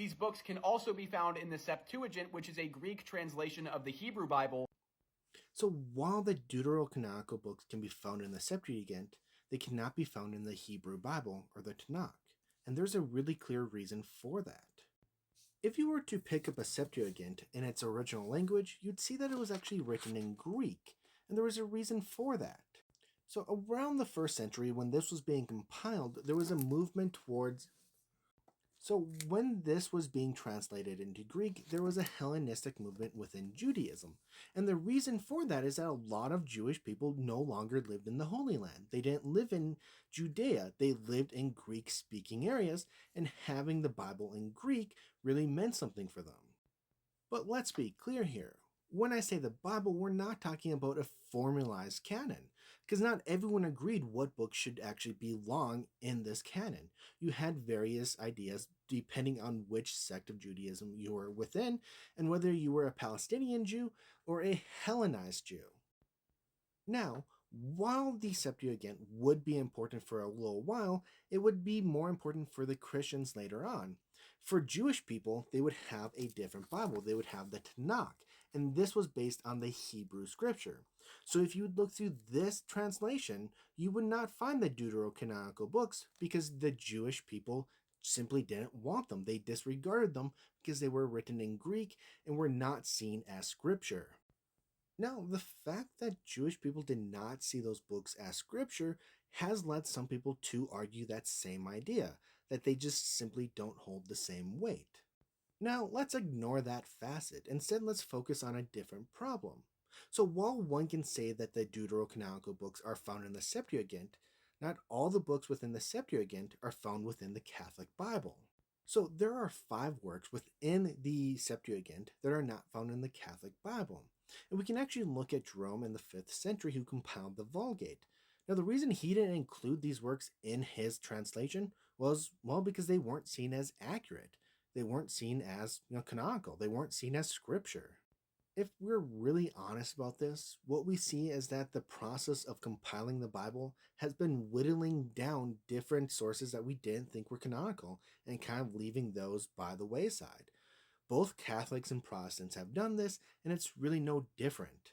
These books can also be found in the Septuagint, which is a Greek translation of the Hebrew Bible. So while the deuterocanonical books can be found in the Septuagint, they cannot be found in the Hebrew Bible or the Tanakh, and there's a really clear reason for that. If you were to pick up a Septuagint in its original language, you'd see that it was actually written in Greek, and there was a reason for that. So around the 1st century, when this was being compiled, there was a movement towards... So when this was being translated into Greek, there was a Hellenistic movement within Judaism. And the reason for that is that a lot of Jewish people no longer lived in the Holy Land. They didn't live in Judea. They lived in Greek-speaking areas, and having the Bible in Greek really meant something for them. But let's be clear here. When I say the Bible, we're not talking about a formalized canon, because not everyone agreed what books should actually belong in this canon. You had various ideas depending on which sect of Judaism you were within, and whether you were a Palestinian Jew or a Hellenized Jew. Now, while the Septuagint would be important for a little while, it would be more important for the Christians later on. For Jewish people, they would have a different Bible. They would have the Tanakh, and this was based on the Hebrew scripture. So if you would look through this translation, you would not find the deuterocanonical books because the Jewish people simply didn't want them. They disregarded them because they were written in Greek and were not seen as scripture. Now, the fact that Jewish people did not see those books as scripture has led some people to argue that same idea, that they just simply don't hold the same weight. Now, let's ignore that facet. Instead, let's focus on a different problem. So while one can say that the deuterocanonical books are found in the Septuagint, not all the books within the Septuagint are found within the Catholic Bible. So there are 5 works within the Septuagint that are not found in the Catholic Bible. And we can actually look at Jerome in the 5th century who compiled the Vulgate. Now the reason he didn't include these works in his translation was, well, because they weren't seen as accurate. They weren't seen as canonical. They weren't seen as scripture. If we're really honest about this, what we see is that the process of compiling the Bible has been whittling down different sources that we didn't think were canonical and kind of leaving those by the wayside. Both Catholics and Protestants have done this, and it's really no different.